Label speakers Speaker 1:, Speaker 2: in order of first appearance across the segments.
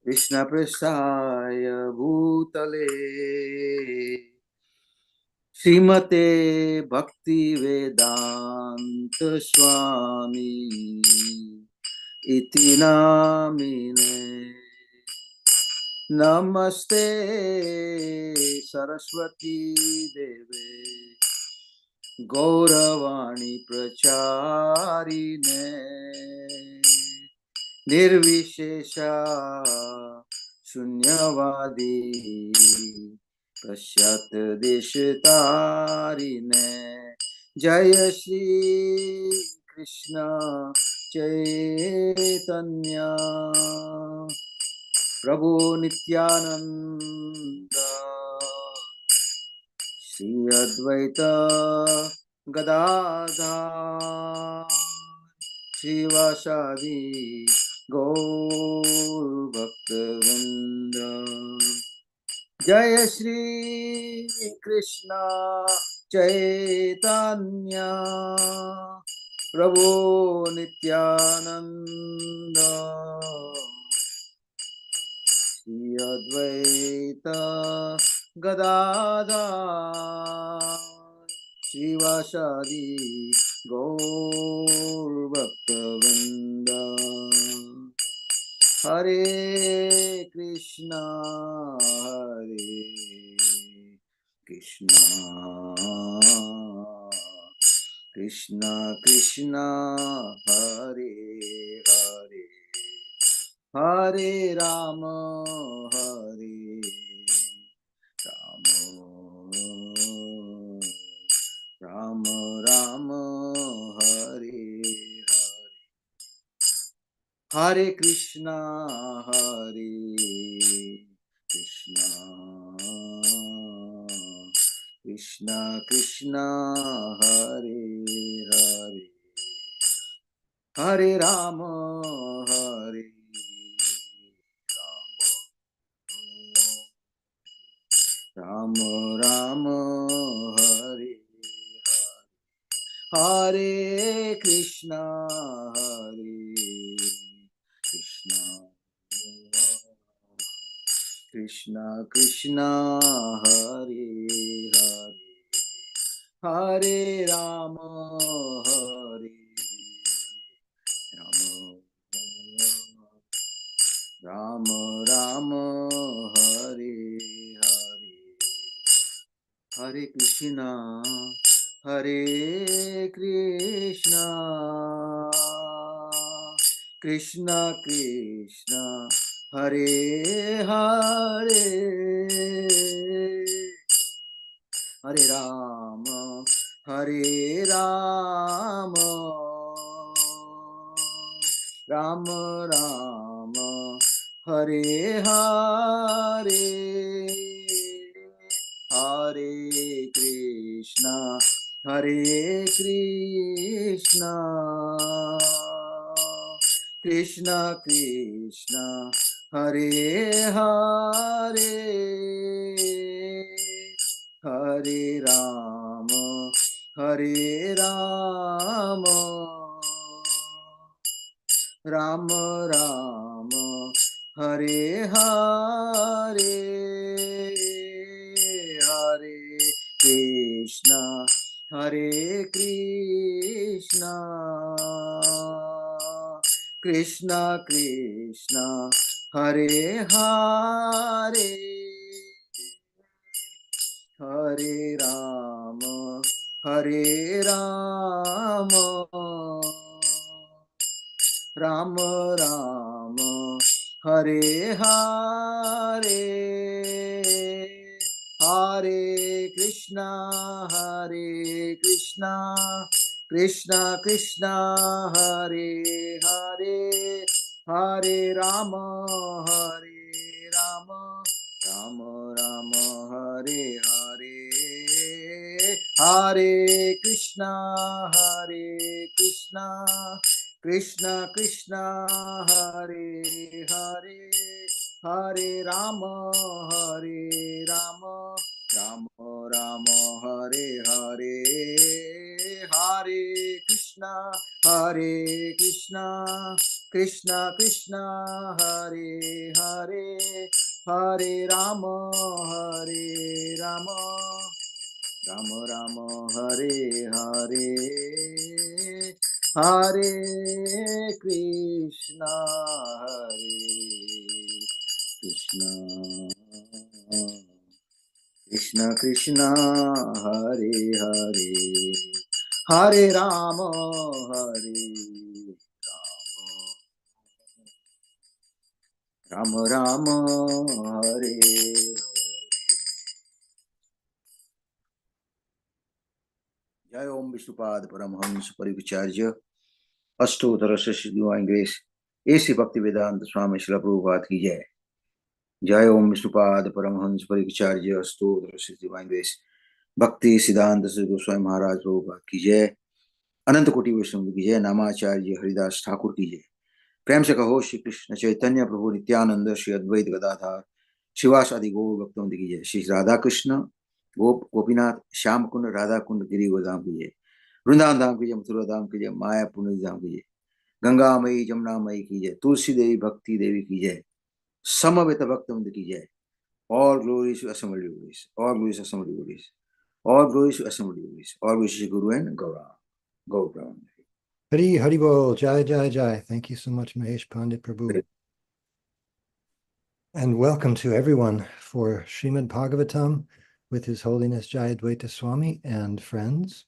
Speaker 1: कृष्ण पृष्ठाय भूतले श्रीमते भक्ति वेदांत स्वामी इति नामिने। नमस्ते सरस्वती देवे गौरवाणी प्रचारिणे निर्विशेषा शून्यवादी पश्चात देशतारिणे। जय श्री कृष्ण चैतन्य प्रभु नित्यानंद श्री अद्वैत गदाधर श्रीवासादि गौर भक्तवृंद। जय श्री कृष्ण चैतन्य प्रभु नित्यानंद श्री अद्वैत गदाधर श्रीवासादि गौर भक्तवृंद। हरे कृष्णा कृष्णा कृष्णा हरे हरे हरे राम राम राम हरे हरे। हरे कृष्णा कृष्णा कृष्णा कृष्णा हरे हरे हरे राम राम राम हरे हरे। हरे कृष्णा कृष्णा कृष्णा हरे हरे हरे राम राम राम हरे हरे। हरे कृष्णा कृष्णा कृष्णा हरे हरे हरे राम राम राम हरे हरे। हरे कृष्णा कृष्णा कृष्णा हरे हरे हरे राम राम राम हरे हरे। हरे कृष्णा कृष्णा कृष्णा हरे हरे हरे राम राम राम हरे हरे। हरे कृष्णा कृष्णा कृष्णा हरे हरे हरे राम राम राम हरे हरे। हरे कृष्णा कृष्णा कृष्णा हरे हरे हरे राम राम राम हरे हरे। हरे Krishna Krishna Krishna Hare Hare Hare Rama Rama Rama Hare Hare Hare Krishna Krishna Krishna Hare Hare Hare Rama Rama Rama Hare Jai Om Vishnupad Paramhans Parivacharya Astottara Sri Divine Grace A.C. Bhaktivedanta Swami Srila Prabhupada ki Jai Jai Om Vishnupad Paramhans Parivacharya Astottara Sri Divine Grace Bhakti Siddhanta Sri Goswami Maharaj Prabhupada ki Jai अनंत कोटि वैष्णव की जय नामाचार्य हरिदास ठाकुर की जय प्रेम से कहो श्री कृष्ण चैतन्य प्रभु नित्यानंद श्री अद्वैत गदाधार शिवास आदि गौर भक्तों की जय श्री राधा कृष्ण गोपीनाथ श्याम कुंड राधा कुंड गिरी गोधाम की जय वृंदावन धाम की जय मथुरा धाम की जय मायापुर धाम की जय गंगा मई जमुना मई की जय तुलसी देवी भक्ति देवी की जय समवेत भक्तवृंद की जय all glories to assembled devotees, all glories to assembled devotees, all glories to assembled devotees, all glories to Guru and Gaura.
Speaker 2: Hari Hari Bol, Jai Jai Jai. Thank you so much, Mahesh Pandit Prabhu. And welcome to everyone for Srimad Bhagavatam with His Holiness Jayadvaita Swami and friends.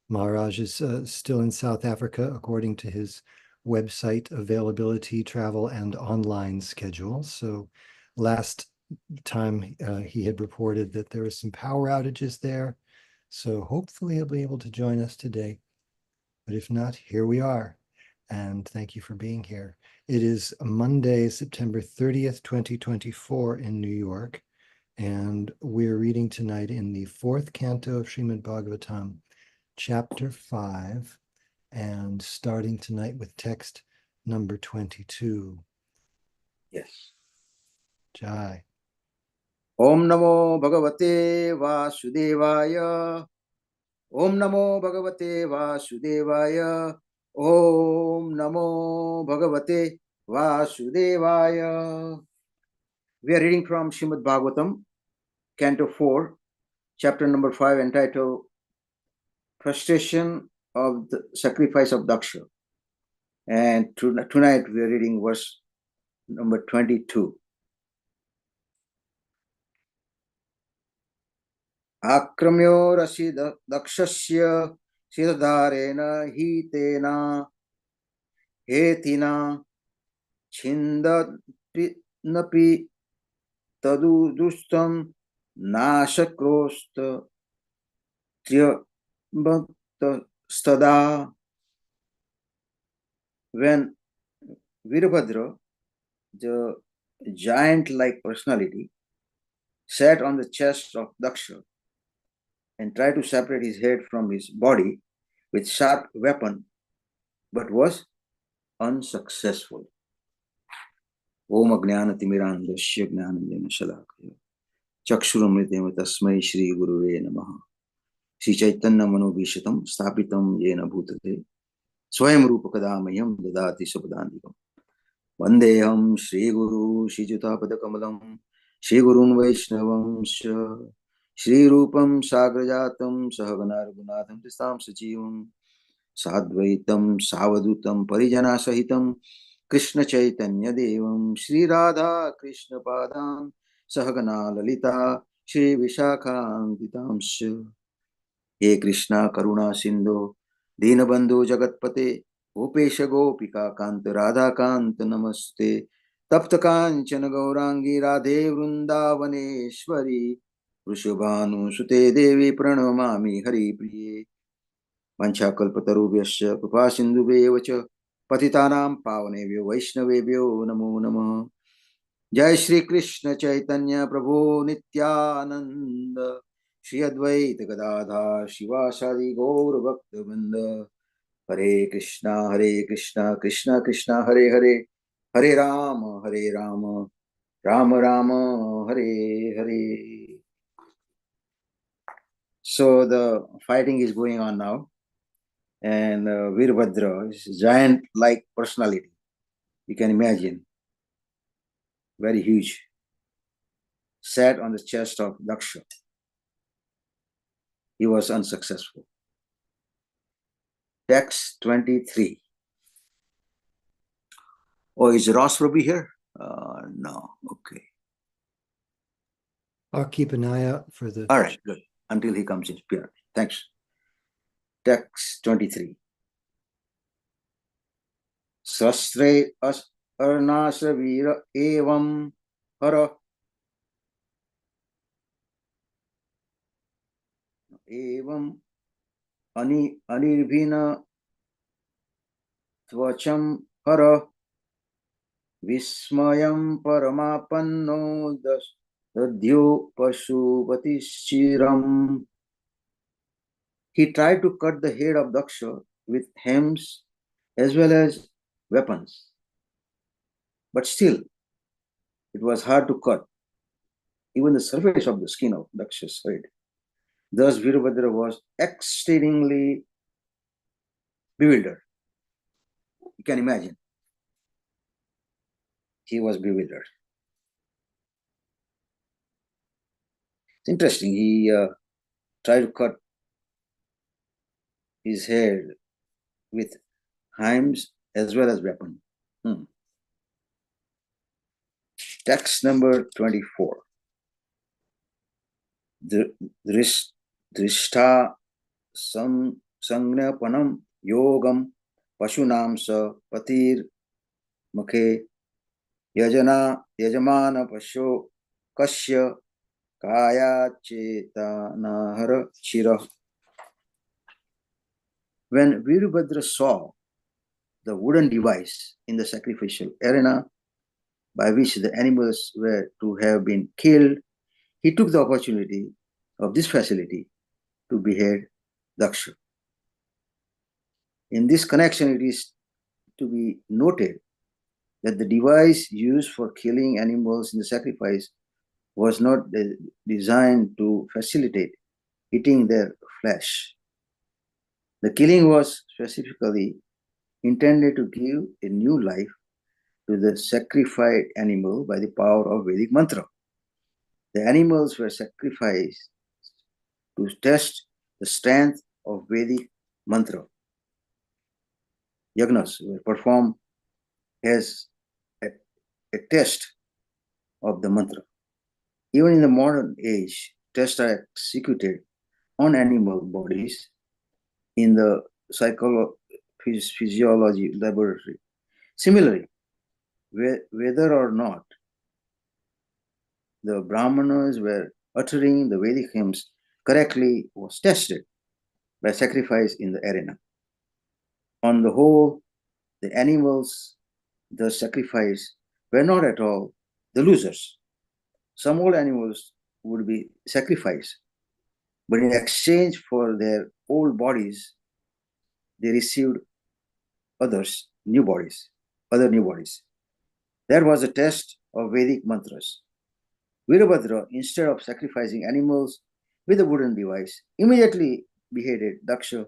Speaker 2: Maharaj is still in South Africa according to his website availability, travel, and online schedule. So last time he had reported that there were some power outages there. So hopefully he'll be able to join us today. But if not, here we are. And thank you for being here. It is Monday, September 30th, 2024 in New York. And we're reading tonight in the fourth canto of Srimad Bhagavatam, chapter 5, and starting tonight with text number 22.
Speaker 1: Yes.
Speaker 2: Jai.
Speaker 1: Om Namo Bhagavate Vasudevaya. Om Namo Bhagavate Vasudevaya. Om Namo Bhagavate Vasudevaya. We are reading from Srimad Bhagavatam, Canto 4, chapter number 5, entitled Frustration of the Sacrifice of Daksha. And tonight we are reading verse number 22. Akramyo rasi dakshasya siddharena hitena hetina chindapi tadudustam nashakrosta stada. When Virabhadra, the giant-like personality, sat on the chest of Daksha and tried to separate his head from his body with sharp weapon, but was unsuccessful. Om Ajnana-timirandasya Jnananjana Shalakaya Chakshuramritam Tasmai Shri Guruve Namaha Shri Chaitanya Manobhishatam Sthapitam Yena Bhutale Swayam Rupakadamayam Dadati Sapadandikam Vandeham Shri Guru Shri Jutapadakamlam Shri Gurun Vaishnavam Shri Rupam Sagrajatam Sahagana Raghunatham Tistam Sajivam Sadvaitam Savadutam Parijana Sahitam Krishna Chaitanya Devam Shri Radha Krishna Padam Sahagana Lalita Shri Vishakhantitamsya He Krishna Karuna Sindhu Dinabandhu Jagatpate Gopesha Gopika Kanta Radha Kanta Namaste Tapta Kanchana Gaurangi Radhe Vrindavaneshwari Vrishabhanu Sute Devi Pranamami Hari Priye Vanchakalpatarubhyascha Kripa Sindhubheva cha Patitanam Pavanebhyo Vaishnavebhyo Namo Namah. Jai Shri Krishna Chaitanya Prabhu Nityananda Shri Advaita Gadadhar Shivasadi Gaur Bhaktivinoda. Hare Krishna Krishna Krishna Hare Hare Hare Rama Rama Rama Hare Hare. So the fighting is going on now, and Virabhadra is giant-like personality. You can imagine, very huge, sat on the chest of Daksha. He was unsuccessful. Text 23. Oh, is Ross Prabhu here? No. Okay.
Speaker 2: I'll keep an eye out for the.
Speaker 1: All right, good. Until he comes in. Yeah. Thanks. Text 23. Sastre arnasa vira evam hara evam anirbhina tvacham hara vismayam paramapanno dadhyo pashupatischiram. He tried to cut the head of Daksha with hems as well as weapons. But still, it was hard to cut even the surface of the skin of Daksha's head. Thus, Virabhadra was exceedingly bewildered. You can imagine. He was bewildered. It's interesting. He tried to cut his head with hems as well as weapon. Text number 24. Drishta sangnapanam yogam pashunam sa patir mukhe yajamana pasho kasya kaya chetanahara chira. When Virabhadra saw the wooden device in the sacrificial arena by which the animals were to have been killed, he took the opportunity of this facility to behead Daksha. In this connection, it is to be noted that the device used for killing animals in the sacrifice was not designed to facilitate eating their flesh. The killing was specifically intended to give a new life to the sacrificed animal by the power of Vedic mantra. The animals were sacrificed to test the strength of Vedic mantra. Yagnas were performed as a test of the mantra. Even in the modern age, tests are executed on animal bodies in the physiology laboratory. Similarly, whether or not the Brahmanas were uttering the Vedic hymns correctly was tested by sacrifice in the arena. On the whole, the animals thus sacrificed were not at all the losers. Some old animals would be sacrificed, but in exchange for their old bodies, they received other new bodies. That was a test of Vedic mantras. Virabhadra, instead of sacrificing animals with a wooden device, immediately beheaded Daksha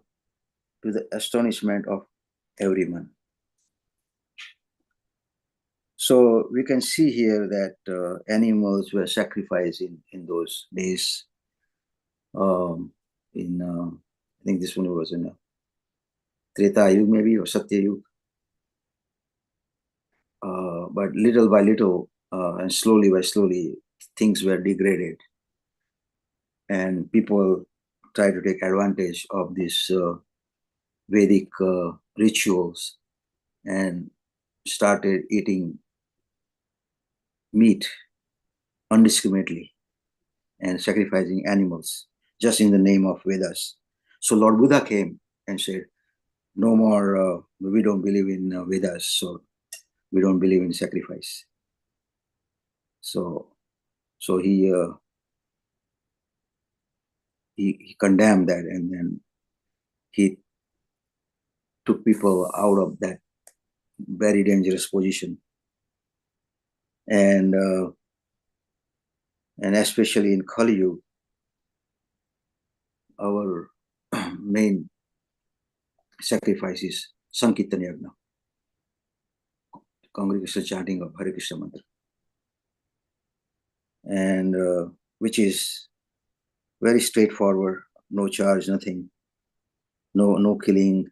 Speaker 1: to the astonishment of everyone. So we can see here that animals were sacrificed in those days. I think this one was in Treta Yuga maybe, or Satya Yuga. But little by little and slowly by slowly, things were degraded. And people tried to take advantage of these Vedic rituals and started eating meat indiscriminately and sacrificing animals just in the name of Vedas. So Lord Buddha came and said, no more, we don't believe in Vedas, so we don't believe in sacrifice. So he condemned that, and then he took people out of that very dangerous position. And especially in Kali Yuga, our main sacrifice is Sankirtan Yagna, congregational chanting of Hare Krishna mantra, and which is very straightforward, no charge, nothing, no killing,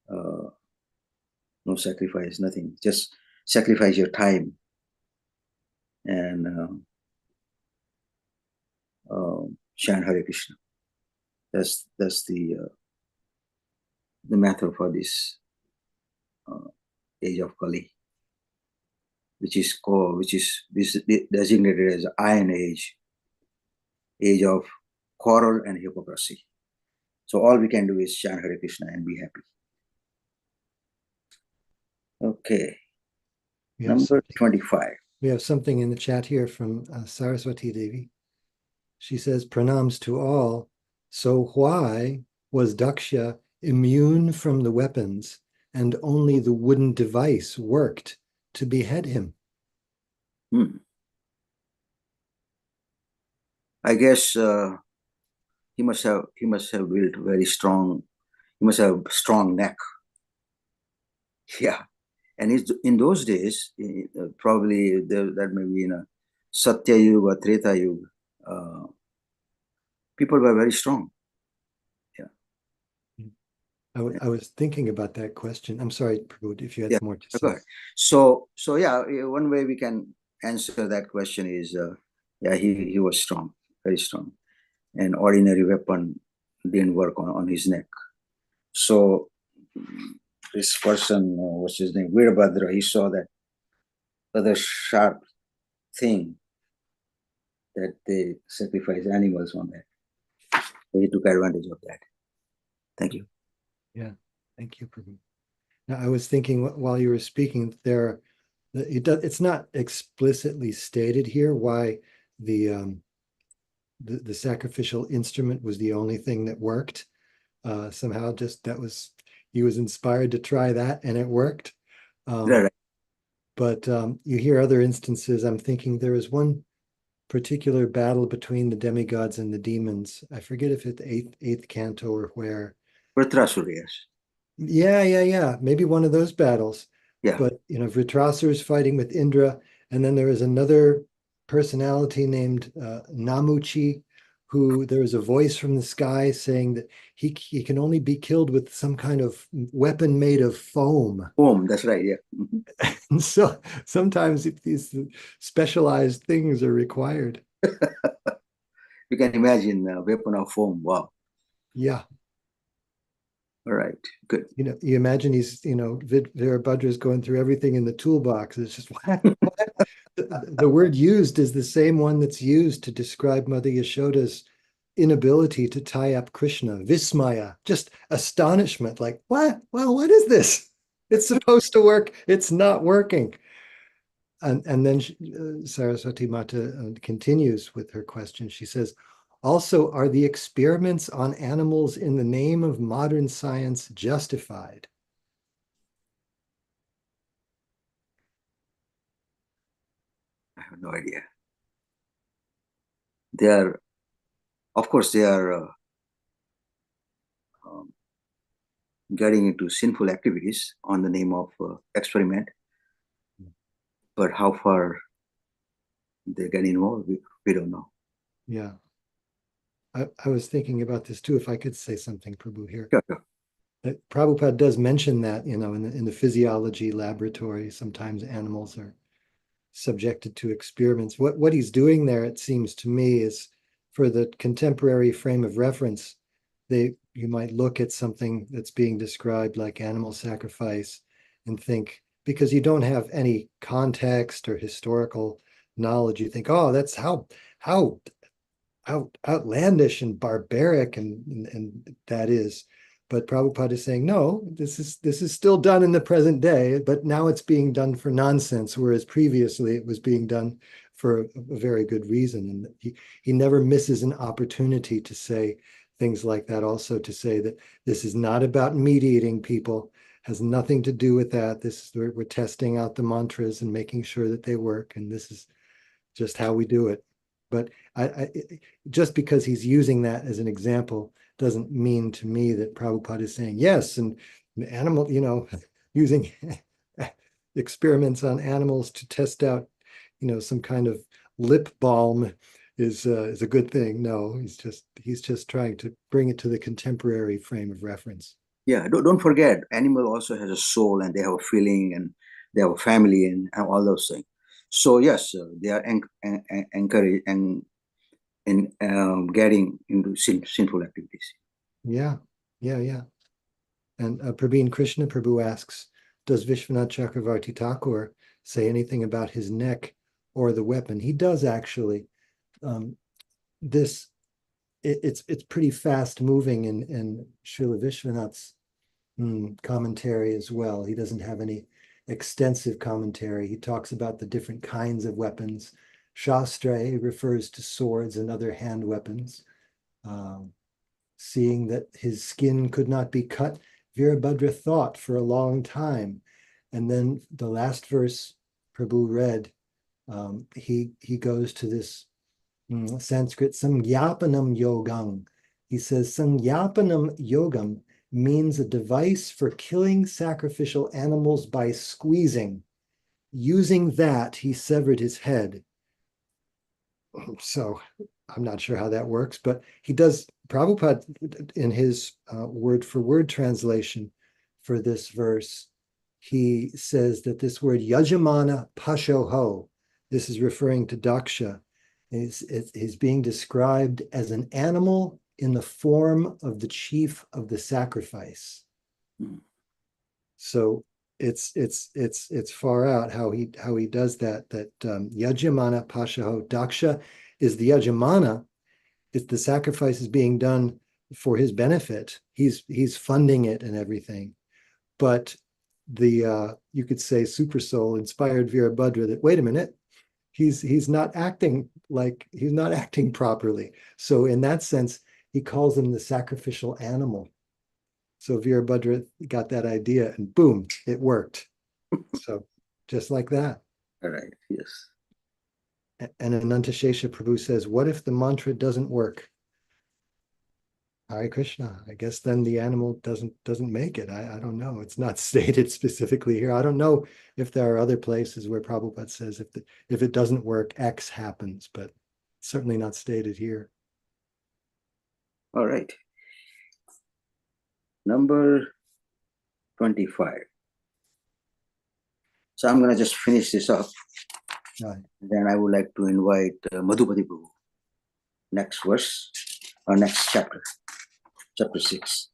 Speaker 1: no sacrifice, nothing. Just sacrifice your time and chant Hare Krishna. That's the method for this age of Kali, which is designated as Iron Age, age of quarrel and hypocrisy. So all we can do is chant Hare Krishna and be happy. Okay, number 25.
Speaker 2: We have something in the chat here from Saraswati Devi. She says, pranams to all. So why was Daksha immune from the weapons and only the wooden device worked to behead him?
Speaker 1: I guess he must have built very strong. He must have a strong neck. Yeah, and in those days, probably that may be in a Satya Yuga or Treta Yuga. People were very strong. Yeah.
Speaker 2: I was thinking about that question. I'm sorry, Prabhu, if you had more to say.
Speaker 1: Go ahead. So yeah, one way we can answer that question is, yeah, he was strong, very strong. An ordinary weapon didn't work on his neck. So this person, what's his name, Veerbhadra, he saw that other sharp thing that they sacrifice animals on that. So he took advantage of that. Thank you.
Speaker 2: Yeah, thank you, Prabhu. Now, I was thinking while you were speaking, it's not explicitly stated here why the sacrificial instrument was the only thing that worked. Somehow, he was inspired to try that, and it worked.
Speaker 1: Right.
Speaker 2: But you hear other instances. I'm thinking there was one particular battle between the demigods and the demons. I forget if it's eighth canto or where.
Speaker 1: Vritrasura, yes.
Speaker 2: Yeah. Maybe one of those battles.
Speaker 1: Yeah.
Speaker 2: But Vritrasura is fighting with Indra, and then there is another personality named Namuchi, who there is a voice from the sky saying that he can only be killed with some kind of weapon made of foam.
Speaker 1: Foam, that's right, yeah.
Speaker 2: And so sometimes these specialized things are required.
Speaker 1: You can imagine a weapon of foam. Wow.
Speaker 2: Yeah.
Speaker 1: All right, good.
Speaker 2: You imagine he's, Veerabhadra is going through everything in the toolbox. It's just, what? The word used is the same one that's used to describe Mother Yashoda's inability to tie up Krishna. Vismaya, just astonishment, like, what? Well, what is this? It's supposed to work. It's not working. And then Saraswati Mata continues with her question. She says, also, are the experiments on animals in the name of modern science justified?
Speaker 1: I have no idea. They are, of course, they are getting into sinful activities on the name of experiment. But how far they get involved, we don't know.
Speaker 2: Yeah. I was thinking about this too, if I could say something, Prabhu, here.
Speaker 1: Yeah.
Speaker 2: Prabhupada does mention that, in the physiology laboratory, sometimes animals are subjected to experiments. What he's doing there, it seems to me, is for the contemporary frame of reference, you might look at something that's being described like animal sacrifice and think, because you don't have any context or historical knowledge, you think, oh, that's how outlandish and barbaric and that is. But Prabhupada is saying, no, this is still done in the present day, but now it's being done for nonsense, whereas previously it was being done for a very good reason. And he never misses an opportunity to say things like that, also to say that this is not about mediating people, has nothing to do with that. We're testing out the mantras and making sure that they work, and this is just how we do it. But just because he's using that as an example doesn't mean to me that Prabhupada is saying, yes, and animal, using experiments on animals to test out, some kind of lip balm is a good thing. No, he's just trying to bring it to the contemporary frame of reference.
Speaker 1: Yeah, don't forget, animal also has a soul and they have a feeling and they have a family and all those things. So yes, they are encouraged and in getting into sinful activities.
Speaker 2: Yeah. And Prabhin Krishna Prabhu asks, does Vishwanath Chakravarti Thakur say anything about his neck or the weapon? He does actually. It's pretty fast moving in Srila Vishwanath's commentary as well. He doesn't have any extensive commentary. He talks about the different kinds of weapons. Shastra refers to swords and other hand weapons. Seeing that his skin could not be cut, Virabhadra thought for a long time. And then the last verse Prabhu read, he goes to this Sanskrit, Samgyapanam Yogam. He says, Samgyapanam Yogam means a device for killing sacrificial animals by squeezing. Using that, he severed his head. So I'm not sure how that works, but he does. Prabhupada, in his word-for-word translation for this verse, he says that this word yajamana pashoho, this is referring to Daksha, is being described as an animal in the form of the chief of the sacrifice. So it's far out how he does that. Yajamana pashaho, Daksha is the yajamana. It's the sacrifice is being done for his benefit. He's funding it and everything. But the you could say super soul inspired Virabhadra that wait a minute, he's not acting properly. So in that sense, he calls him the sacrificial animal. So Virabhadra got that idea and boom, it worked. So just like that.
Speaker 1: All right, yes.
Speaker 2: And Anantashesha Prabhu says, what if the mantra doesn't work? Hare Krishna. I guess then the animal doesn't make it. I don't know. It's not stated specifically here. I don't know if there are other places where Prabhupada says if it doesn't work, X happens, but certainly not stated here.
Speaker 1: All right. Number 25. So I'm going to just finish this up.
Speaker 2: Right.
Speaker 1: Then I would like to invite Madhupati Prabhu. Next verse or next chapter 6.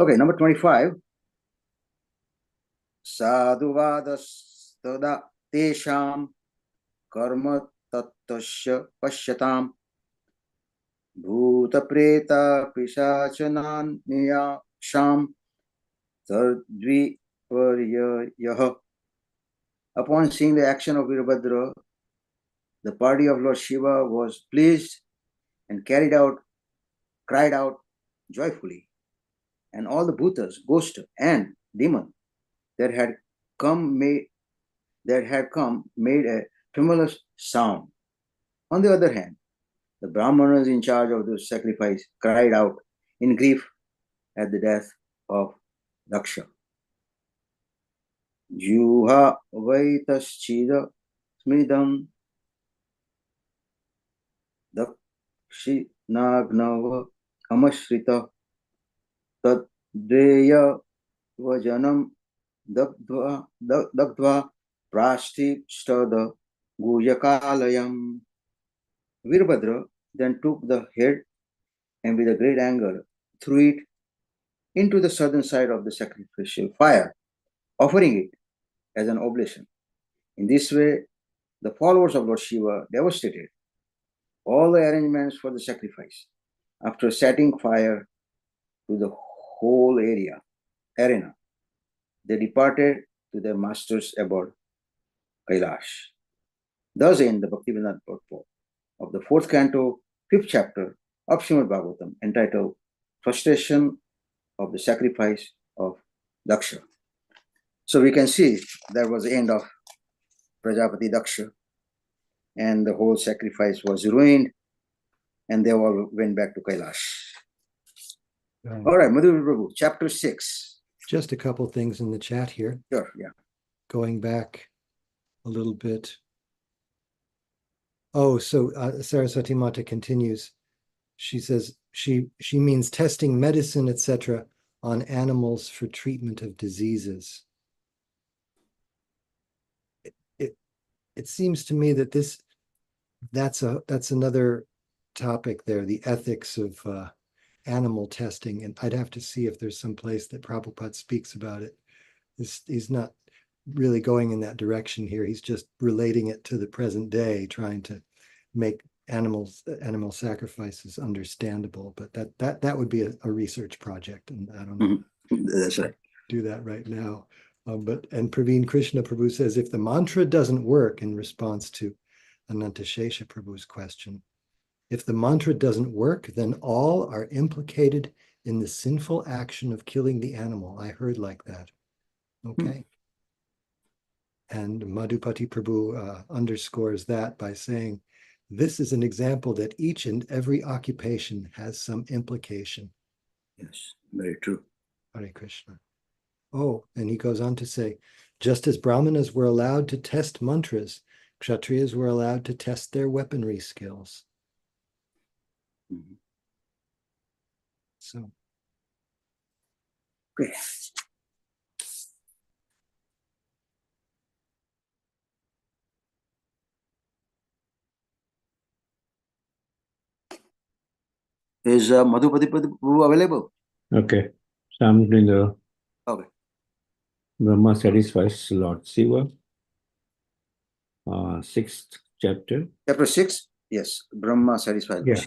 Speaker 1: Okay, number 25. Sadhuvadastada tesham karma tattasya pashyatam bhuta preta pisachanan niyaksham tadviparyayah. Upon seeing the action of Virabhadra, the party of Lord Shiva was pleased and cried out joyfully. And all the bhutas, ghosts, and demons that had come made a tremulous sound. On the other hand, the Brahmanas in charge of the sacrifice cried out in grief at the death of Daksha. Juha Vaitaschida Smidam Dakshinagnav Amashrita Taddeya Vajanam Dagdva Prashti Stada Guyakalayam. Virabhadra then took the head and with a great anger threw it into the southern side of the sacrificial fire, offering it as an oblation. In this way, the followers of Lord Shiva devastated all the arrangements for the sacrifice. After setting fire to the whole arena, they departed to their master's abode, Kailash. Thus ends the Bhaktivedanta purport of the 4th canto, 5th chapter of Srimad Bhagavatam, entitled Frustration of the Sacrifice of Daksha. So we can see that was the end of Prajapati Daksha, and the whole sacrifice was ruined, and they all went back to Kailash. Right. All right, Madhuri Prabhu, chapter 6.
Speaker 2: Just a couple things in the chat here.
Speaker 1: Sure, yeah.
Speaker 2: going back a little bit. Oh, so Saraswati Mata continues. She says she means testing medicine, etc., on animals for treatment of diseases. It seems to me that that's another topic there, the ethics of animal testing, and I'd have to see if there's some place that Prabhupada speaks about it. He's not really going in that direction here. He's just relating it to the present day, trying to make animal sacrifices understandable. But that would be a research project, and I don't know.
Speaker 1: That's right.
Speaker 2: Do that right now. And Praveen Krishna Prabhu says, if the mantra doesn't work, in response to Ananta Shesha Prabhu's question, if the mantra doesn't work, then all are implicated in the sinful action of killing the animal. I heard like that. Okay. And Madhupati Prabhu underscores that by saying, this is an example that each and every occupation has some implication.
Speaker 1: Yes, very true.
Speaker 2: Hare Krishna. Oh, and he goes on to say, just as Brahmanas were allowed to test mantras, Kshatriyas were allowed to test their weaponry skills. So.
Speaker 1: Okay. Is Madhupati Prabhu available?
Speaker 3: Okay. So I'm doing the
Speaker 1: Okay.
Speaker 3: Brahma satisfies Lord Shiva. 6th chapter.
Speaker 1: Chapter 6? Yes. Brahma satisfied.
Speaker 3: Yeah.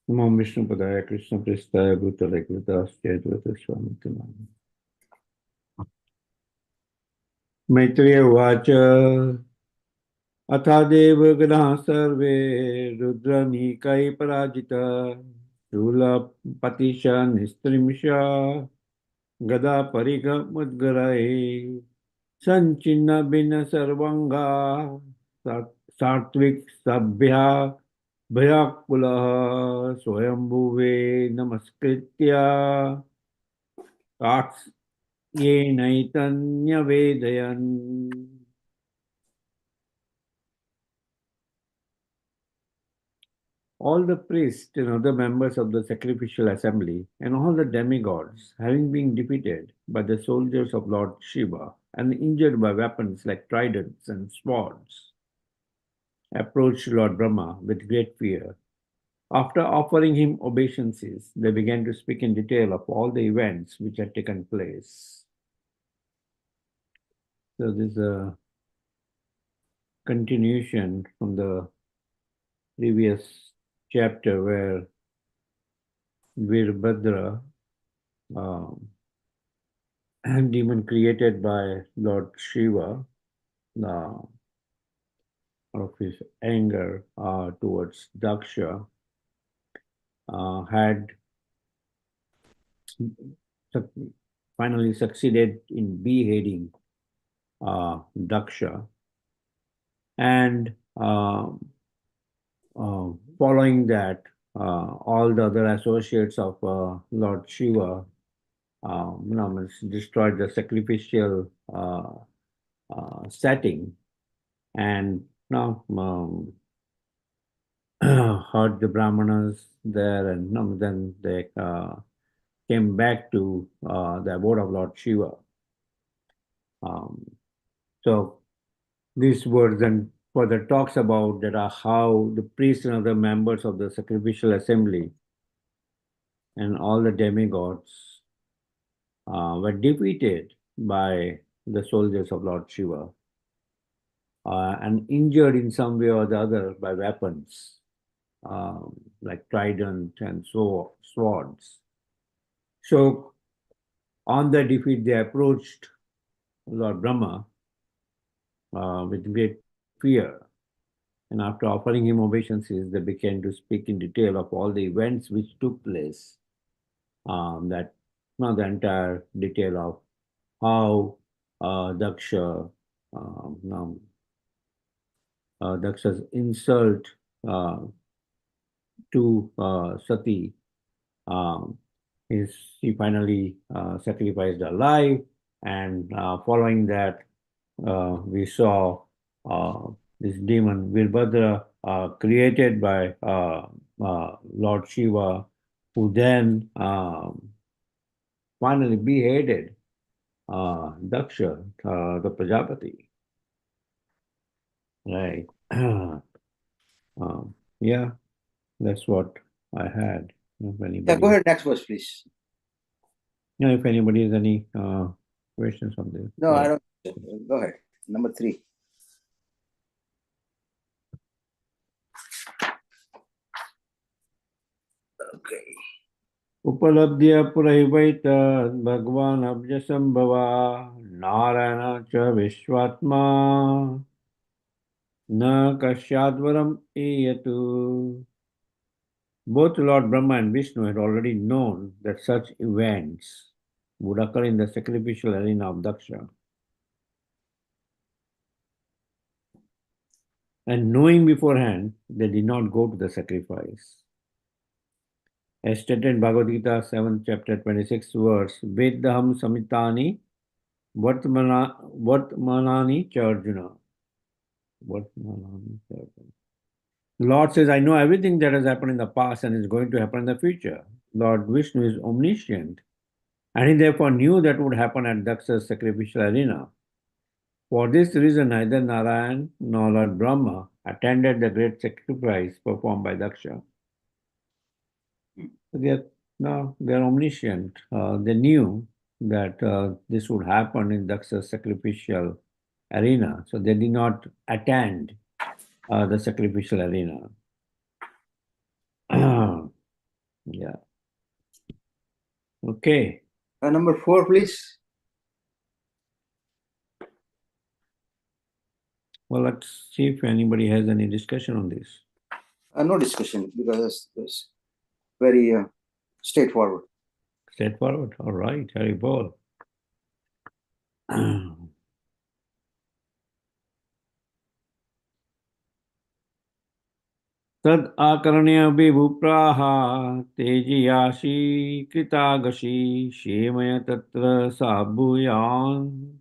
Speaker 3: Namo Vishnu Padaya Krishna Pristaya Bhutale Kritas Jayadvaita Swami Tamam. Maitreya Vacha Athadev Gana Sarve Rudranikai Parajita Shula Patisha Nistrimsha Gada Pariga Mudgarai Sanchina Bina Sarvanga Satvik Sabhya Bhayakula Swayambhuve Namaskritya Tats Ye Naitanya Vedayan. All the priests and other members of the sacrificial assembly and all the demigods, having been defeated by the soldiers of Lord Shiva and injured by weapons like tridents and swords, approached Lord Brahma with great fear. After offering him obeisances, they began to speak in detail of all the events which had taken place. So this is a continuation from the previous chapter where Virabhadra, demon created by Lord Shiva, out of his anger towards Daksha, had finally succeeded in beheading Daksha, and following that, all the other associates of Lord Shiva destroyed the sacrificial setting, and hurt the Brahmanas there, and then they came back to the abode of Lord Shiva. So this verse then further talks about that how the priests and other members of the sacrificial assembly and all the demigods were defeated by the soldiers of Lord Shiva and injured in some way or the other by weapons like trident and swords. So on the defeat, they approached Lord Brahma with great fear. And after offering him obeisances, they began to speak in detail of all the events which took place. The entire detail of how Daksha, Daksha's insult to Sati, she finally sacrificed her life, And following that, we saw this demon Virabhadra created by Lord Shiva, who then finally beheaded Daksha, the Prajapati. Right. Yeah, that's what I had. If
Speaker 1: Yeah, go ahead, next verse, please.
Speaker 3: If anybody has any questions on this.
Speaker 1: No, I don't. Go ahead. Number 3. Okay.
Speaker 3: Upalabdhya puraivaita Bhagwan abjasambhava Narayana cha Vishwatma na kasyadvaram iyatu. Both Lord Brahma and Vishnu had already known that such events would occur in the sacrificial arena of Daksha. And knowing beforehand, they did not go to the sacrifice. As stated in Bhagavad Gita 7th chapter 26 verse, Veddaham samitani vartmanani charjuna. Vartmanani charjuna. The Lord says, I know everything that has happened in the past and is going to happen in the future. Lord Vishnu is omniscient, and he therefore knew that would happen at Daksha's sacrificial arena. For this reason, neither Narayan nor Lord Brahma attended the great sacrifice performed by Daksha. They're omniscient. They knew that this would happen in Daksha's sacrificial arena, so they did not attend the sacrificial arena. Yeah. Okay.
Speaker 1: Number 4, please.
Speaker 3: Well, let's see if anybody has any discussion on this.
Speaker 1: No discussion, because it's very straightforward.
Speaker 3: Straightforward. All right. Hari Bol. Tad akaranya vibhupraha tejiyashi kritagashi shemaya tatra sabhuyan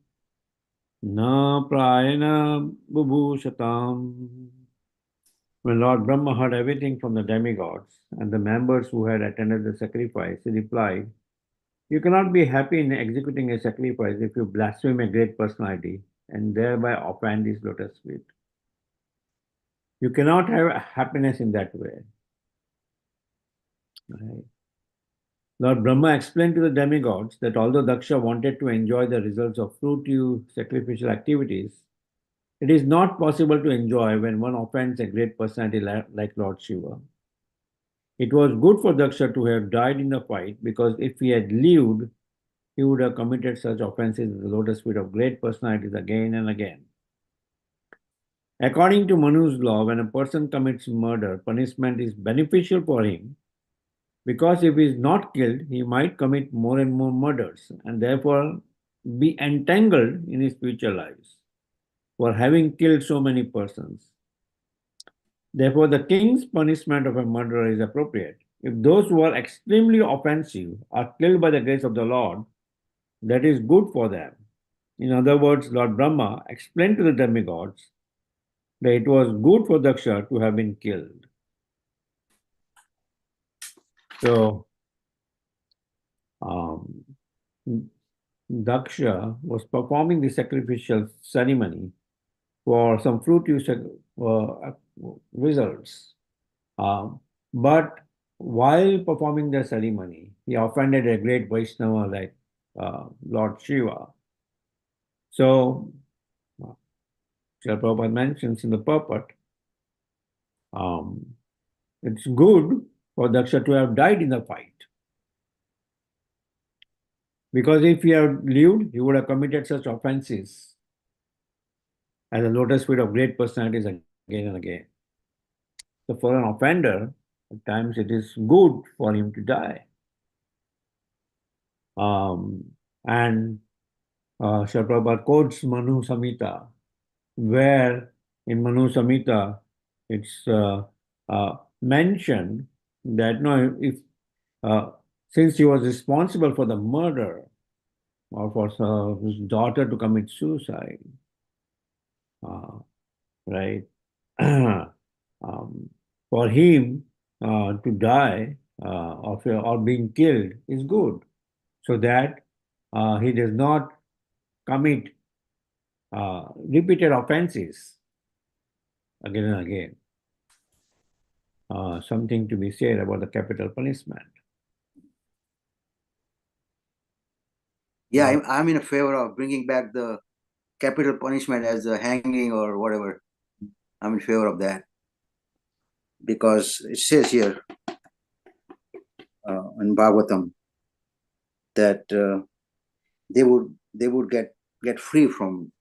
Speaker 3: na prayana bubhushatam. When Lord Brahma heard everything from the demigods and the members who had attended the sacrifice, he replied, you cannot be happy in executing a sacrifice if you blaspheme a great personality and thereby offend his lotus feet. You cannot have happiness in that way. Right. Lord Brahma explained to the demigods that although Daksha wanted to enjoy the results of fruitive sacrificial activities, it is not possible to enjoy when one offends a great personality like Lord Shiva. It was good for Daksha to have died in the fight, because if he had lived, he would have committed such offenses at the lotus feet of great personalities again and again. According to Manu's law, when a person commits murder, punishment is beneficial for him, because if he is not killed, he might commit more and more murders and therefore be entangled in his future lives for having killed so many persons. Therefore, the king's punishment of a murderer is appropriate. If those who are extremely offensive are killed by the grace of the Lord, that is good for them. In other words, Lord Brahma explained to the demigods that it was good for Daksha to have been killed. So, Daksha was performing the sacrificial ceremony for some fruitive results. But while performing the ceremony, he offended a great Vaishnava like Lord Shiva. So, Srila Prabhupada mentions in the purport, it's good for Daksha to have died in the fight. Because if he had lived, he would have committed such offenses at the lotus feet of great personalities again and again. So for an offender, at times it is good for him to die. And Srila Prabhupada quotes Manu Samhita, where in Manu Samhita it's mentioned that no, if since he was responsible for the murder or for his daughter to commit suicide, right? For him to die or being killed is good, so that he does not commit repeated offenses again and again. Something to be said about the capital punishment.
Speaker 1: Yeah, I'm in favor of bringing back the capital punishment as the hanging or whatever. I'm in favor of that because it says here in Bhagavatam that they would get free from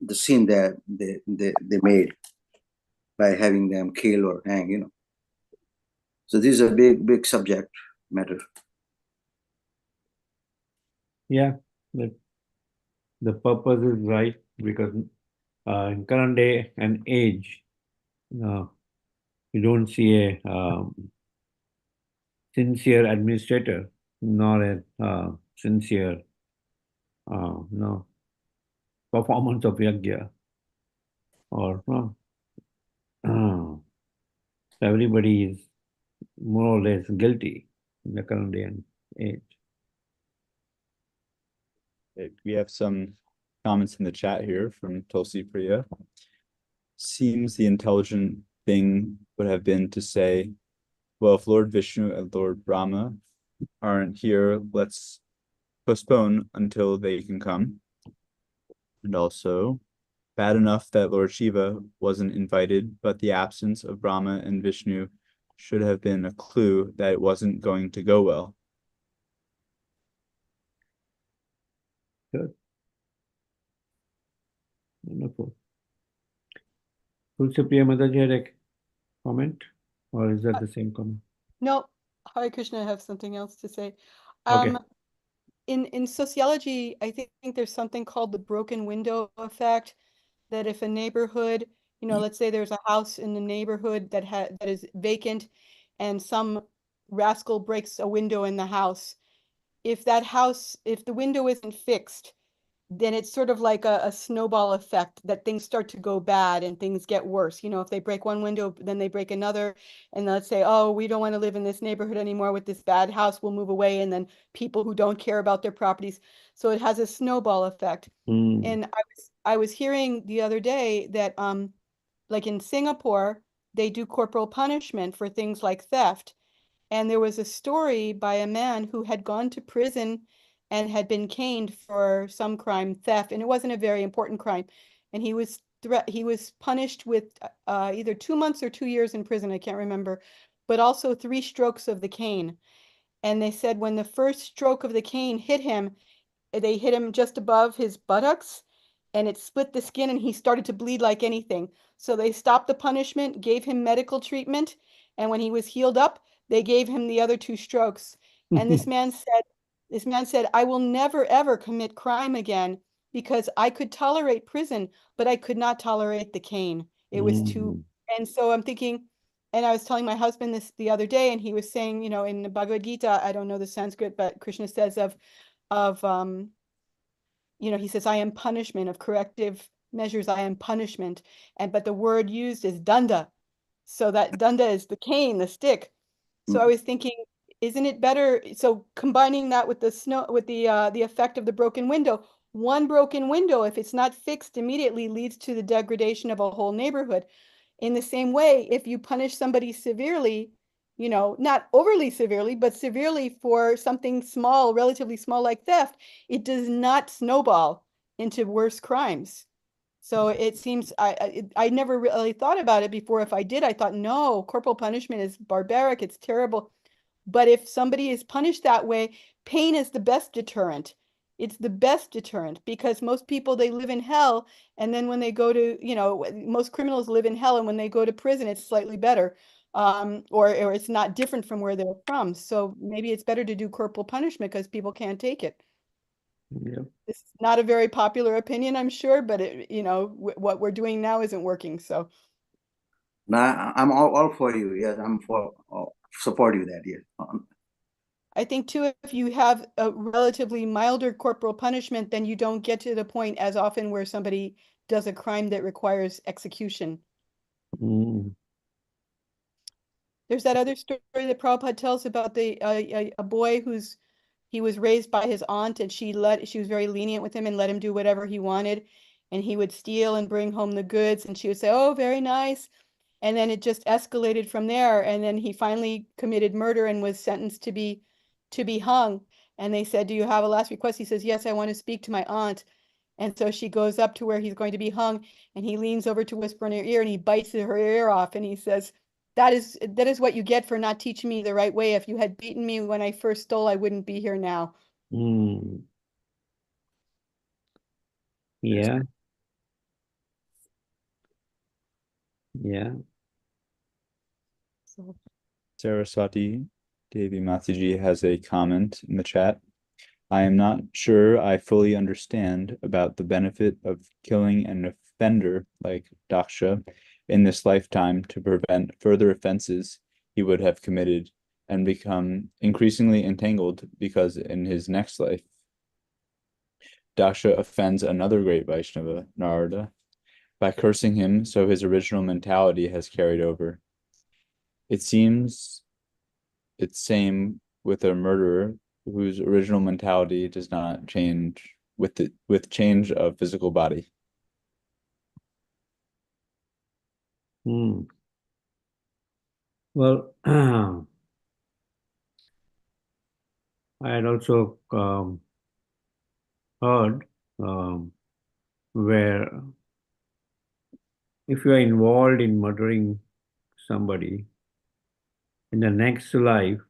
Speaker 1: the sin that they made by having them kill or hang. So this is a big subject matter.
Speaker 3: Yeah, the purpose is right, because in current day and age, you don't see a sincere administrator, nor a sincere no performance of yajna, or everybody is more or less guilty in the current day and age.
Speaker 4: We have some comments in the chat here from Tulsi Priya. Seems the intelligent thing would have been to say, well, if Lord Vishnu and Lord Brahma aren't here, let's postpone until they can come. And also, bad enough that Lord Shiva wasn't invited, but the absence of Brahma and Vishnu should have been a clue that it wasn't going to go well.
Speaker 3: Good. Wonderful. Tulsi Priya Mataji had a comment, or is that the same comment?
Speaker 5: No, Hare Krishna, I have something else to say.
Speaker 3: Okay.
Speaker 5: In sociology, I think there's something called the broken window effect, that if a neighborhood, let's say there's a house in the neighborhood that is vacant and some rascal breaks a window in the house, if the window isn't fixed, then it's sort of like a snowball effect, that things start to go bad and things get worse. If they break one window, then they break another. And let's say, oh, we don't want to live in this neighborhood anymore with this bad house, we'll move away. And then people who don't care about their properties. So it has a snowball effect. And I was hearing the other day that like in Singapore, they do corporal punishment for things like theft. And there was a story by a man who had gone to prison and had been caned for some crime, theft, and it wasn't a very important crime. And he was punished with either 2 months or 2 years in prison, I can't remember, but also 3 strokes of the cane. And they said when the first stroke of the cane hit him, they hit him just above his buttocks, and it split the skin, and he started to bleed like anything. So they stopped the punishment, gave him medical treatment, and when he was healed up, they gave him the other 2 strokes. And this man said, I will never ever commit crime again, because I could tolerate prison, but I could not tolerate the cane. It was too. And so I'm thinking, and I was telling my husband this the other day, and he was saying, in the Bhagavad Gita, I don't know the Sanskrit, but Krishna says of he says, I am punishment, of corrective measures, I am punishment. But the word used is danda. So that danda is the cane, the stick. So I was thinking, isn't it better? So combining that with the effect of the broken window, one broken window, if it's not fixed immediately, leads to the degradation of a whole neighborhood. In the same way, if you punish somebody severely, not overly severely, but severely for something small, relatively small like theft, it does not snowball into worse crimes. So it seems I never really thought about it before. If I did, I thought, no, corporal punishment is barbaric, it's terrible. But if somebody is punished that way, pain is the best deterrent. It's the best deterrent, because most people, they live in hell, and then when they go to, most criminals live in hell, and when they go to prison, it's slightly better, or it's not different from where they're from. So maybe it's better to do corporal punishment because people can't take it.
Speaker 3: Yeah.
Speaker 5: This is not a very popular opinion, I'm sure, but what we're doing now isn't working. So
Speaker 1: Now I'm all for you. Yes, I'm for support you that. Yes.
Speaker 5: I think too, if you have a relatively milder corporal punishment, then you don't get to the point as often where somebody does a crime that requires execution.
Speaker 3: Mm.
Speaker 5: There's that other story that Prabhupada tells about a boy he was raised by his aunt, and she was very lenient with him and let him do whatever he wanted, and he would steal and bring home the goods, and she would say, "Oh, very nice." And then it just escalated from there, and then he finally committed murder and was sentenced to be hung. And they said, "Do you have a last request?" He says, "Yes, I want to speak to my aunt." And so she goes up to where he's going to be hung, and he leans over to whisper in her ear, and he bites her ear off, and he says, that is what you get for not teaching me the right way. If you had beaten me when I first stole, I wouldn't be here now."
Speaker 3: Mm. Yeah. Yeah.
Speaker 5: So,
Speaker 4: Saraswati Devi Mataji has a comment in the chat. I am not sure I fully understand about the benefit of killing an offender like Daksha in this lifetime to prevent further offenses he would have committed and become increasingly entangled because in his next life, Daksha offends another great Vaishnava, Narada, by cursing him, so his original mentality has carried over. It seems it's same with a murderer whose original mentality does not change with change of physical body.
Speaker 3: Mm. Well, I had also heard where if you are involved in murdering somebody, in the next life,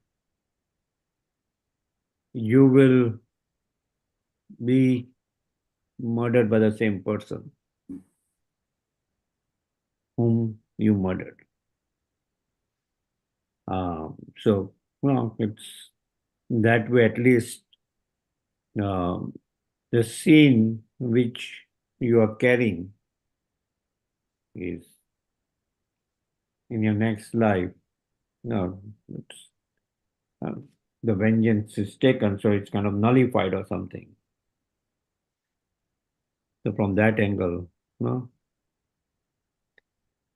Speaker 3: you will be murdered by the same person whom you murdered. So, well, it's that way at least the sin which you are carrying is in your next life. No, it's, the vengeance is taken, so it's kind of nullified or something. So from that angle, no,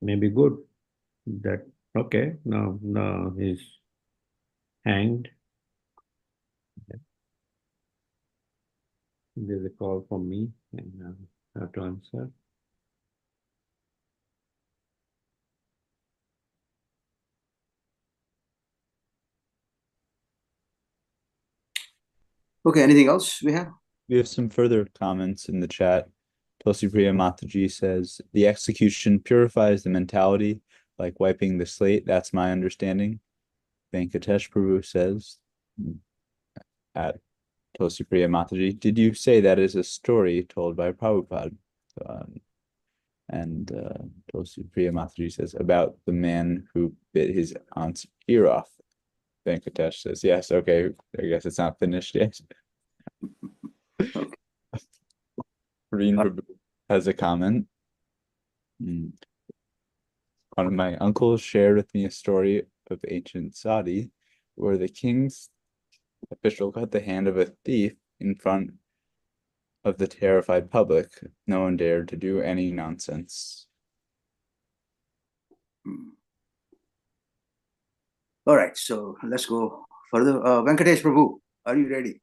Speaker 3: maybe good that okay, now he's hanged. There's a call from me, and I have to answer.
Speaker 1: Okay, anything else we have?
Speaker 4: We have some further comments in the chat. Tulsi Priya Mataji says, the execution purifies the mentality like wiping the slate. That's my understanding. Venkatesh Prabhu says, at Tulsi Priya Mataji, did you say that is a story told by Prabhupada? And Tulsi Priya Mataji says, about the man who bit his aunt's ear off. Venkatesh says, yes, okay, I guess it's not finished yet. Reen Prabhu has a comment. One of my uncles shared with me a story of ancient Saudi where the king's official cut the hand of a thief in front of the terrified public. No one dared to do any nonsense.
Speaker 1: All right, so let's go further. Venkatesh Prabhu, are you ready?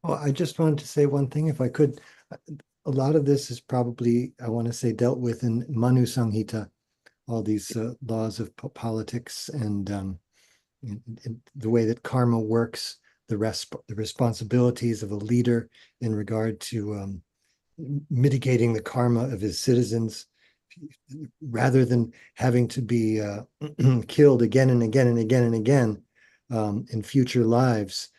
Speaker 2: Well, I just wanted to say one thing, if I could. A lot of this is probably, I want to say, dealt with in Manu Samhita, all these laws of politics and the way that karma works, the responsibilities of a leader in regard to mitigating the karma of his citizens, rather than having to be killed again and again and again and again in future lives.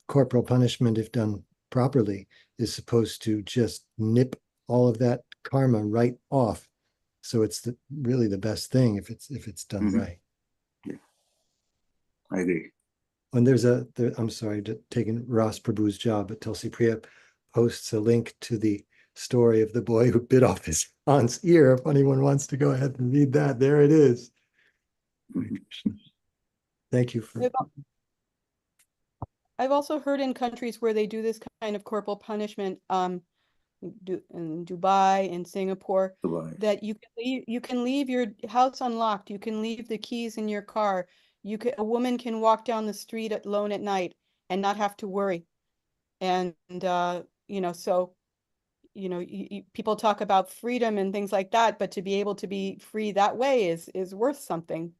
Speaker 2: Corporal punishment, if done properly, is supposed to just nip all of that karma right off. So it's really the best thing if it's done right.
Speaker 1: Yeah, I agree.
Speaker 2: And I'm sorry, taking Ras Prabhu's job, but Tulsi Priya posts a link to the story of the boy who bit off his aunt's ear. If anyone wants to go ahead and read that, there it is. Thank you for.
Speaker 5: I've also heard in countries where they do this kind of corporal punishment, in Dubai and Singapore,
Speaker 1: Dubai.
Speaker 5: that you can leave your house unlocked. You can leave the keys in your car. A woman can walk down the street alone at night and not have to worry. And so people talk about freedom and things like that, but to be able to be free that way is worth something,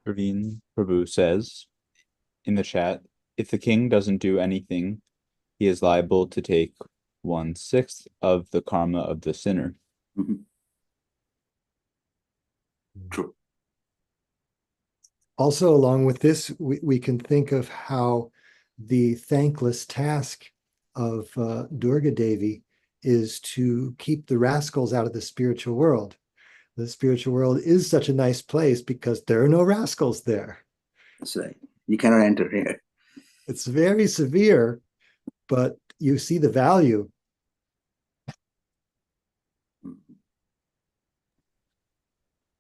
Speaker 4: Praveen Prabhu says in the chat, if the king doesn't do anything, he is liable to take 1/6 of the karma of the sinner.
Speaker 1: Mhm. True.
Speaker 2: Also, along with this, we can think of how the thankless task of Durga Devi is to keep the rascals out of the spiritual world. The spiritual world is such a nice place because there are no rascals there.
Speaker 1: That's right. You cannot enter here.
Speaker 2: It's very severe, but you see the value.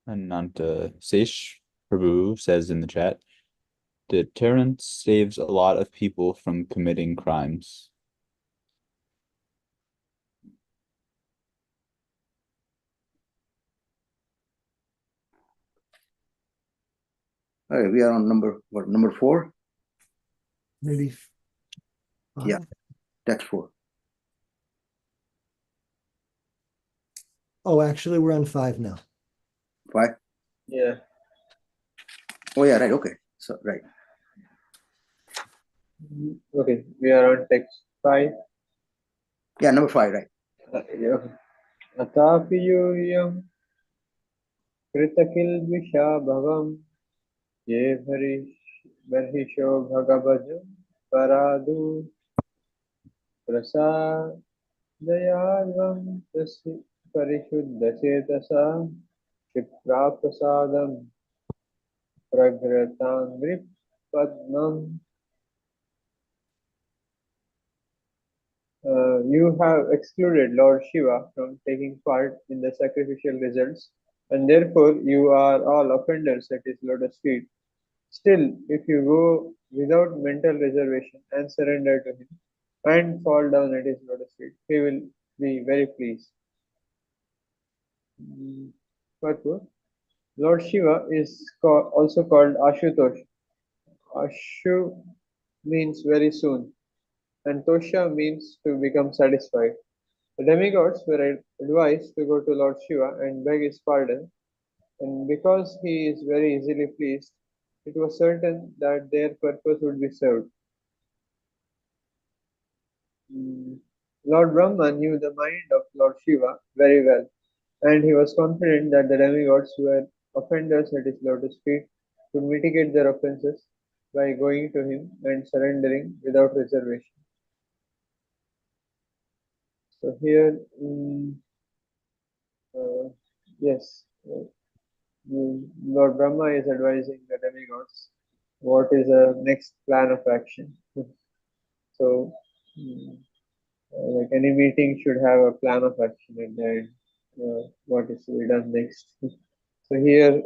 Speaker 4: Ananta Sesh Prabhu says in the chat, deterrence saves a lot of people from committing crimes.
Speaker 1: All right, we are on number 4?
Speaker 2: Maybe
Speaker 1: Yeah, that's 4.
Speaker 2: Oh, actually, we're on 5 now.
Speaker 1: 5?
Speaker 6: Yeah.
Speaker 1: Oh, yeah, right. Okay. So, right.
Speaker 6: Okay, we are on text 5.
Speaker 1: Yeah, number 5, right.
Speaker 6: Yeah. Atapi yoyam kritakilvisha bhavam ye bharhisho bhagavajam paradu prasadayarvam parishuddhacetasa Prasadam Pragratangrip Padmam. You have excluded Lord Shiva from taking part in the sacrificial results, and therefore you are all offenders at his lotus feet. Still, if you go without mental reservation and surrender to him and fall down at his lotus feet, he will be very pleased. What more? Lord Shiva is also called Ashutosh. Ashu means very soon, and Tosha means to become satisfied. The demigods were advised to go to Lord Shiva and beg his pardon, and because he is very easily pleased, it was certain that their purpose would be served. Lord Brahma knew the mind of Lord Shiva very well, and he was confident that the demigods who were offenders at his lotus feet would mitigate their offenses by going to him and surrendering without reservation. So here, yes, Lord Brahma is advising the demigods what is the next plan of action. So, like any meeting should have a plan of action at the end. What is to be done next? So here,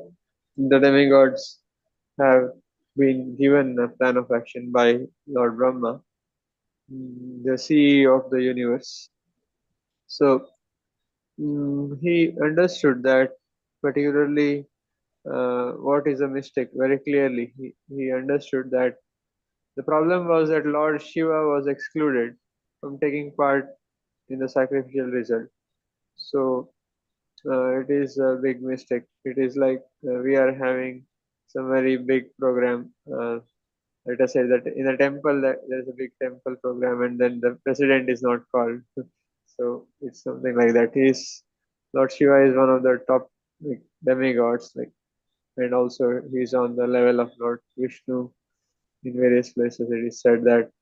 Speaker 6: the demigods have been given a plan of action by Lord Brahma, the CEO of the universe. So he understood that particularly what is a mistake very clearly. He understood that the problem was that Lord Shiva was excluded from taking part in the sacrificial result. So it is a big mistake. It is like we are having some very big program. Let us say that in a temple there is a big temple program, and then the president is not called. So it's something like that. Lord Shiva is one of the top demigods, and also he's on the level of Lord Vishnu. In various places, it is said that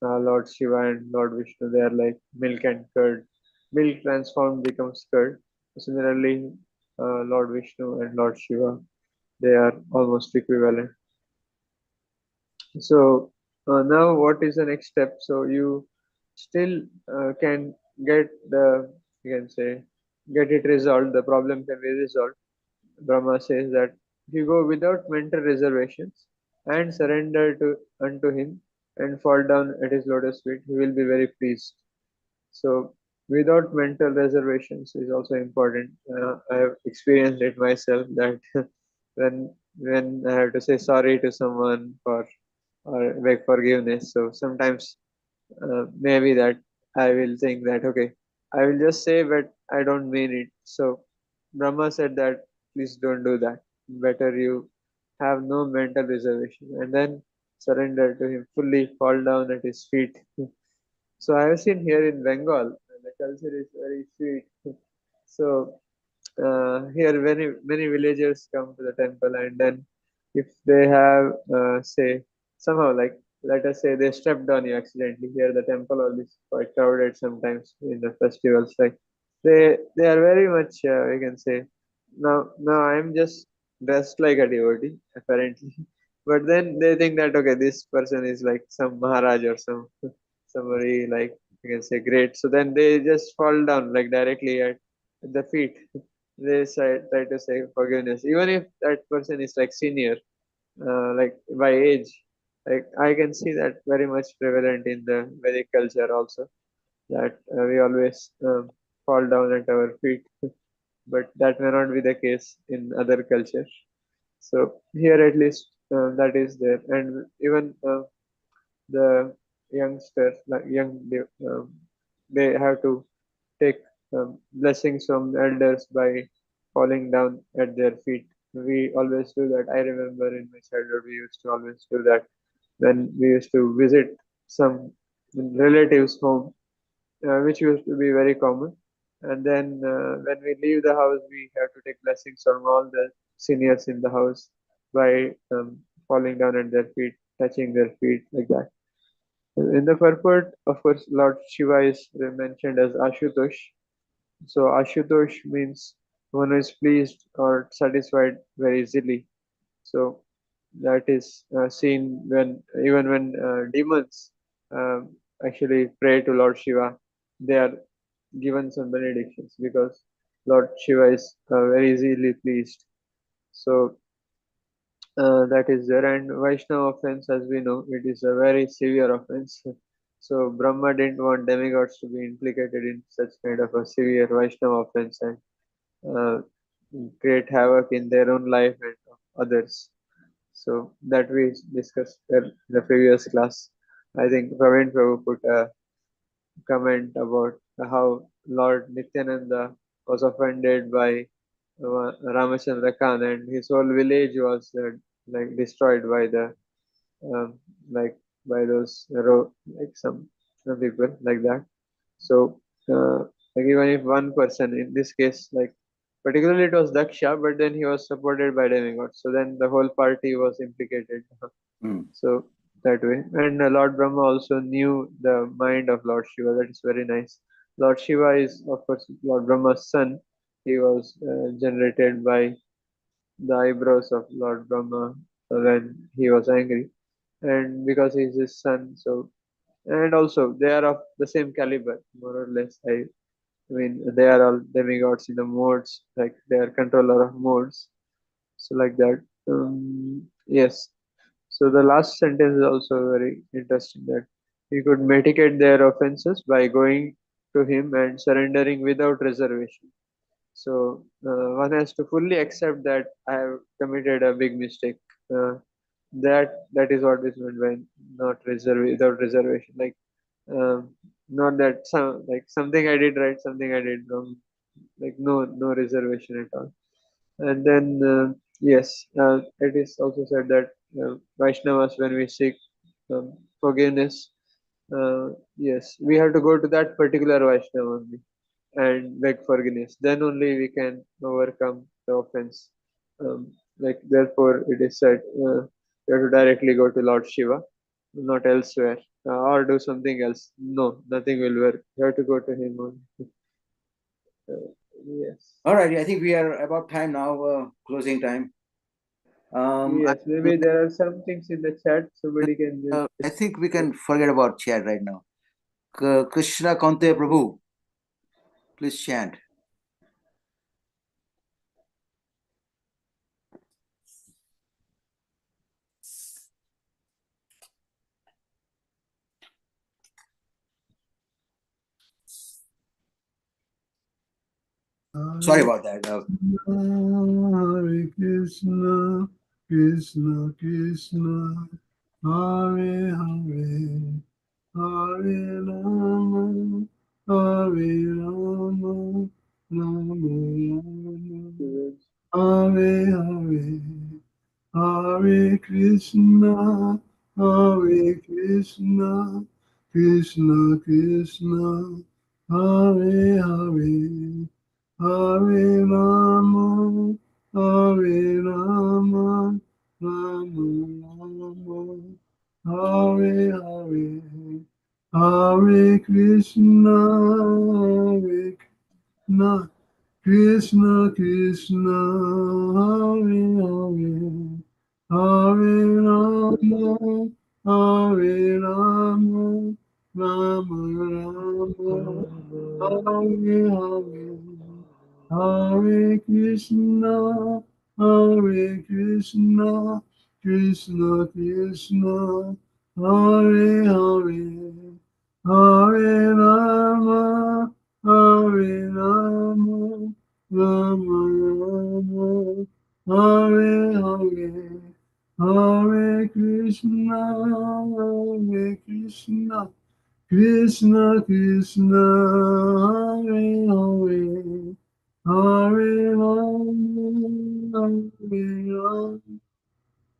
Speaker 6: Lord Shiva and Lord Vishnu, they are like milk and curd. Milk transformed becomes curd. Similarly, Lord Vishnu and Lord Shiva, they are almost equivalent. So now what is the next step? So you still can get it resolved. The problem can be resolved Brahma says that if you go without mental reservations and surrender unto him and fall down at his lotus feet, he will be very pleased. So without mental reservations is also important. I have experienced it myself that when I have to say sorry to someone for or beg forgiveness, so sometimes maybe that I will think that okay, I will just say, but I don't mean it. So Brahma said that please don't do that. Better you have no mental reservation and then surrender to him fully, fall down at his feet. So I have seen here in Bengal, the culture is very sweet. So here many villagers come to the temple, and then if they have say somehow like let us say they stepped on you accidentally. Here the temple always quite crowded sometimes in the festivals. Like they are very much we can say now I am just dressed like a devotee apparently, but then they think that okay, this person is like some Maharaj or somebody like you can say great. So then they just fall down like directly at the feet. They try to say forgiveness, even if that person is like senior, like by age. Like I can see that very much prevalent in the Vedic culture also. That we always fall down at our feet, but that may not be the case in other cultures. So here at least that is there, and even the youngsters, like they have to take blessings from elders by falling down at their feet. We always do that. I remember in my childhood we used to always do that when we used to visit some relatives' home, which used to be very common. And then when we leave the house, we have to take blessings from all the seniors in the house by falling down at their feet, touching their feet like that. In the purport, of course, Lord Shiva is mentioned as Ashutosh. So Ashutosh means one who is pleased or satisfied very easily. So that is seen when even when demons actually pray to Lord Shiva, they are given some benedictions because Lord Shiva is very easily pleased. So that is there. And Vaishnava offense, as we know, it is a very severe offense. So Brahma didn't want demigods to be implicated in such kind of a severe Vaishnava offense and uh, create havoc in their own life and of others. So that we discussed in the previous class. I think Praveen Prabhu put a comment about how Lord Nityananda was offended by Ramachandra Khan and his whole village was like destroyed by the um, like by those like some people like that. So like even if one person in this case like particularly it was Daksha, but then he was supported by demigods. So then the whole party was implicated. So that way, and Lord Brahma also knew the mind of Lord Shiva. That is very nice. Lord Shiva is of course Lord Brahma's son. He was generated by the eyebrows of Lord Brahma when he was angry, and because he's his son, so and also they are of the same caliber, more or less. I mean, they are all demigods in the modes, like they are controller of modes. So like that. Yes. So the last sentence is also very interesting that he could mitigate their offenses by going to him and surrendering without reservation. So one has to fully accept that I have committed a big mistake. That is what is meant by not reserve without reservation. Like not that something I did right, something I did wrong. Like no reservation at all. And then yes, it is also said that Vaishnavas when we seek forgiveness, yes, we have to go to that particular Vaishnava only and beg forgiveness. Then only we can overcome the offense. Like therefore, it is said you have to directly go to Lord Shiva, not elsewhere, or do something else. No, nothing will work. You have to go to him only. Yes.
Speaker 1: All right, I think we are about time now, closing time.
Speaker 6: Yes, maybe there are some things in the chat. Somebody can just.
Speaker 1: I think we can forget about chat right now. Krishna Kante Prabhu, please chant. Sorry about that.
Speaker 7: Hare Krishna, Krishna Krishna, Hare Hare, Hare Rama, Hare Rama, Rama Rama, Hare Hare. Hare Krishna, Hare Krishna, Krishna Krishna, Hare Hare, Hare Rama, Hare Rama, Rama Rama, Hare Hare, Hare Krishna, Hare Krishna, Krishna Krishna, Hare Hare, Hare Rama, Hare Rama, Rama Rama, Hare Hare, Hare Krishna, Hare Krishna, Krishna Krishna, Hare Hare, Hare Rama, Hare Rama, Rama Rama, Hare Hare, Hare Krishna, Hare Krishna, Krishna Krishna, Hare Hare, Hare Rama, Hare Rama,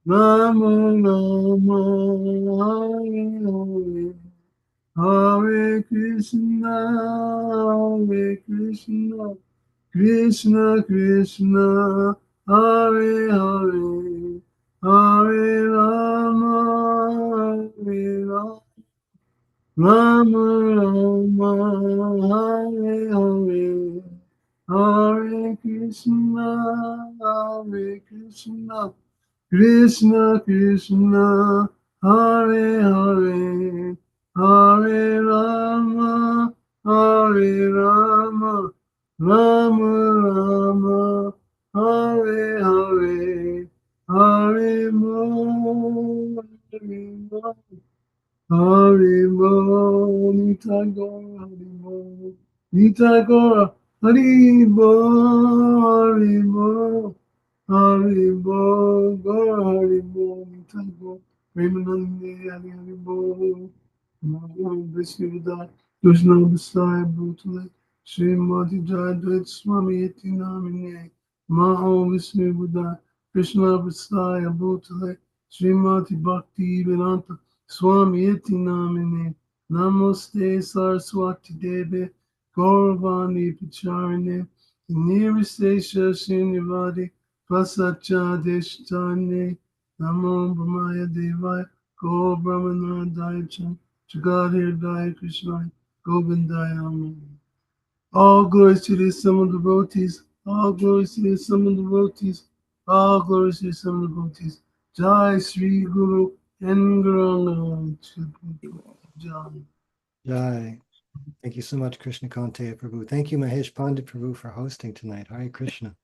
Speaker 7: Rama Rama, Hare Hare. Hare Krishna, Hare Krishna, Krishna Krishna, Hare Hare, Hare Rama, Hare Rama, Rama Rama, Hare Hare, Hare Krishna, Hare Krishna, Krishna Krishna, Hare Hare, Hare Rama, Hare Rama, Rama Rama, Hare Hare, Hare Mo, Hare Mo, Hare Mo, Nitagora, Hare Mo, Nitagora, Hare Mo, Hare Mo. Haribo, Gora Haribo, Nitabo, Premanandi, Haribo, Maham Vishnuda, Krishna Messiah, Brutale, Srimad Jayadvaita Swami, Iti Namine, Maham Vishnuda, Krishna Messiah, Brutale, Srimati Bhakti Vedanta, Swami, Iti Namine, Namaste Saraswati Deve, Gauravani Pacharine, Nirvisesha Srinivadi, Prasacha Deshtane, Namo Brahmaya Devaya, Go Brahmanadaya Chan, Jagadhirdaya Krishna, Govindaya Amen. All glories to the sum of the devotees, all glories to the sum of the devotees, all glories to the sum of the devotees. Jai Sri Guru and Guru Jai.
Speaker 2: Jai. Thank you so much, Krishna Kante Prabhu. Thank you, Mahesh Pandit Prabhu, for hosting tonight. Hare Krishna.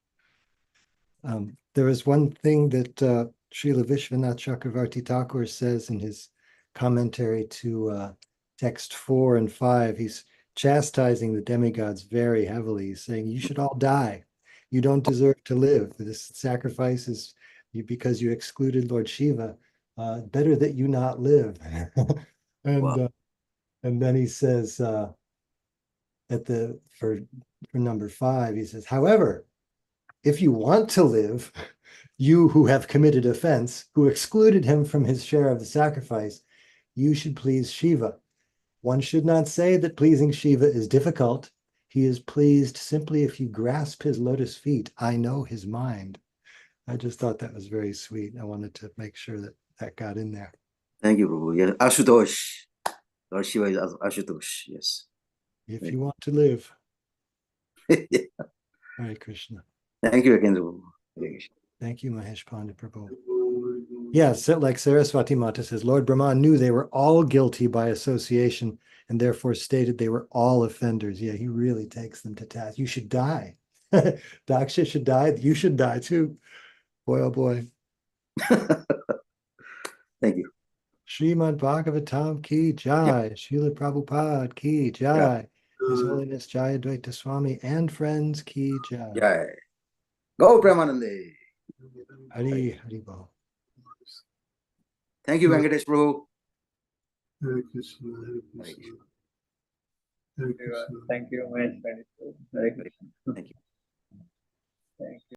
Speaker 2: There is one thing that Srila Vishwanath Chakravarti Thakur says in his commentary to text 4 and 5. He's chastising the demigods very heavily. He's saying, you should all die. You don't deserve to live. This sacrifice is because you excluded Lord Shiva. Better that you not live.
Speaker 1: Wow.
Speaker 2: And then he says for number 5, he says, however, if you want to live, you who have committed offense, who excluded him from his share of the sacrifice, you should please Shiva. One should not say that pleasing Shiva is difficult. He is pleased simply if you grasp his lotus feet. I know his mind. I just thought that was very sweet. I wanted to make sure that that got in there.
Speaker 1: Thank you, Prabhu. Yes, Ashutosh. Lord Shiva is Ashutosh. Yes.
Speaker 2: If you want to live. Hare Krishna.
Speaker 1: Thank you again, Prabhu.
Speaker 2: Thank you, Mahesh Pandit Prabhu. Yes, like Saraswati Mata says, Lord Brahma knew they were all guilty by association and therefore stated they were all offenders. Yeah, he really takes them to task. You should die. Daksha should die. You should die too. Boy, oh boy.
Speaker 1: Thank you.
Speaker 2: Srimad Bhagavatam ki jai. Srila Prabhupada ki jai. His Holiness Jayadvaita Swami and friends ki jai.
Speaker 1: Jai. Go Premanande.
Speaker 2: Hari Hari Bol.
Speaker 1: Thank you, Venkatesh Prabhu.
Speaker 7: Hare Krishna, Hare
Speaker 1: Hare
Speaker 7: Krishna. Hare Krishna.
Speaker 6: Thank you, Mahesh. Hare Krishna.
Speaker 1: Thank you.
Speaker 6: Thank you.